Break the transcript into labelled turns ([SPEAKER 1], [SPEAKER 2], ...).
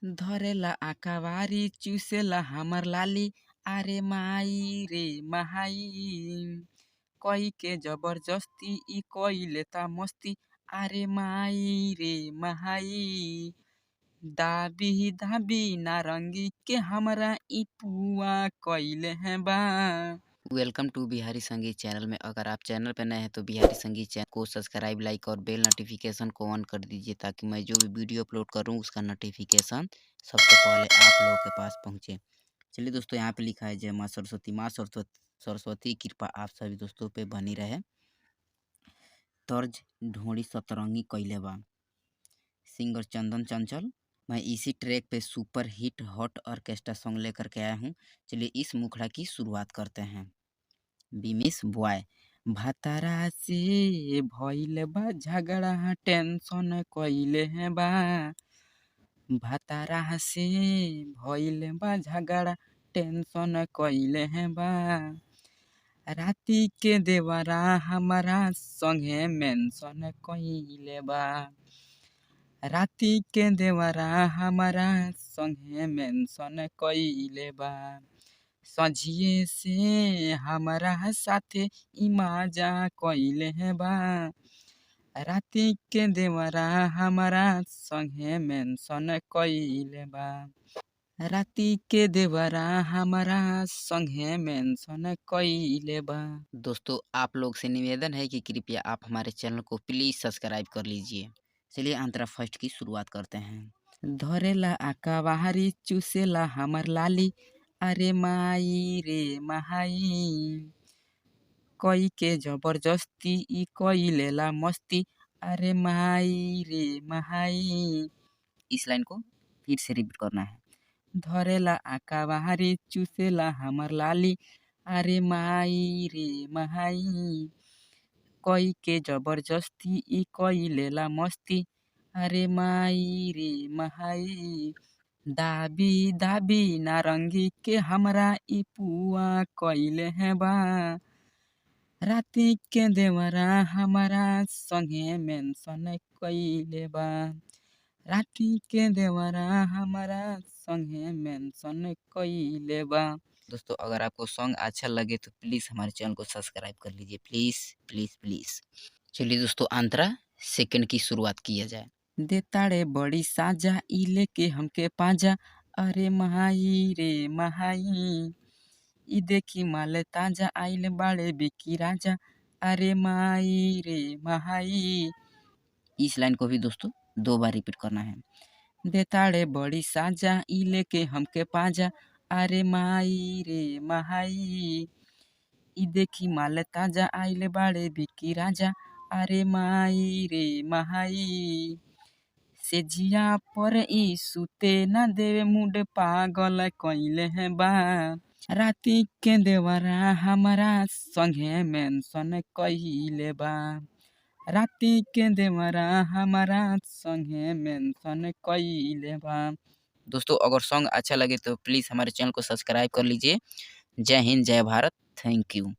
[SPEAKER 1] धरेला आकावारी चूसेला हमर लाली। अरे माई रे महाई, कई के जबरदस्ती ई कोई लेता मस्ती। अरे माई रे महाई, दाबी दाबी नारंगी के हमरा ई पुआ कइले हैं बा। वेलकम टू बिहारी संगीत चैनल में। अगर आप चैनल पर नए हैं तो बिहारी संगीत चैनल को सब्सक्राइब, लाइक और बेल नोटिफिकेशन को ऑन कर दीजिए ताकि मैं जो भी वीडियो अपलोड करूं उसका नोटिफिकेशन सबसे पहले आप लोगों के पास पहुंचे। चलिए दोस्तों, यहाँ पे लिखा है जय माँ सरस्वती। माँ सरस्वती कृपा आप सभी दोस्तों पे बनी रहे। तर्ज ढोड़ी सतरंगी कइले बा, सिंगर चंदन चंचल। मैं इसी ट्रैक पे super hit hot orchestra song लेकर के आया हूँ। चलिए इस मुखड़ा की शुरुआत करते हैं। बिमिस बॉय, भतारा से भइल बा झगड़ा टेंशन कइले हैं बा। भतारा से भइल बा झगड़ा टेंशन कइले हैं बा। राती के देवरा हमारा संगे मेंशन कइले बा। राती के देवरा हमारा संगे मेंशन कइले बा। सझिए से हमारा साथे ई मजा कइले हैं बा। राती के देवरा हमारा संगे मेंशन कइले बा। राती के देवरा हमारा संगे मेंशन कइले बा। दोस्तों, आप लोग से निवेदन है कि कृपया आप हमारे चैनल को प्लीज सब्सक्राइब कर लीजिए। चलिए अंतरा फर्स्ट की शुरुआत करते हैं। धरेला आकावारी चूसेला हमर लाली। अरे माई रे महाई, कई के जबरदस्ती ई कई लेला मस्ती। अरे माई रे महाई, इस लाइन को फिर से रिपीट करना है। धरेला आकावारी चूसेला हमर लाली। अरे माई रे महाई, कई के जबरदस्ती ई कई लेला मस्ती। अरे माई रे महाई, दाबी दाबी नारंगी के हमरा ई पुआ कइले हैं बा। राती के देवरा हमारा संगे मेंशन कइले बा। राती के देवरा हमारा संगे मेंशन कइले बा। दोस्तों, अगर आपको सॉन्ग अच्छा लगे तो प्लीज़ हमारे चैनल को सब्सक्राइब कर लीजिए, प्लीज़ प्लीज़ प्लीज़। चलिए दोस्तों, अंतरा सेकंड की शुरुआत किया जाए। देताड़े बड़ी साजा ई लेके हमके पाजा। अरे महाई रे महाई, ई देखी माल ताजा आइल बाड़े बिकी राजा। अरे माई रे महाई, इस लाइन को भी दोस्तों 2 बार रिपीट करना है। देताड़े बड़ी साजा ई लेके हमके पाजा। अरे माई रे महाई, ई देखी माल ताजा आइल बाड़े बिकी राजा। अरे माई रे महाई, से जिया पर ई सुते ना देवे मुड पागल कइले हैं बा। राती के देवरा हमारा संगे मेंशन कइले बा। राती के देवरा हमारा संगे मेंशन कइले बा। दोस्तों, अगर सॉन्ग अच्छा लगे तो प्लीज़ हमारे चैनल को सब्सक्राइब कर लीजिए। जय हिंद, जय भारत, थैंक यू।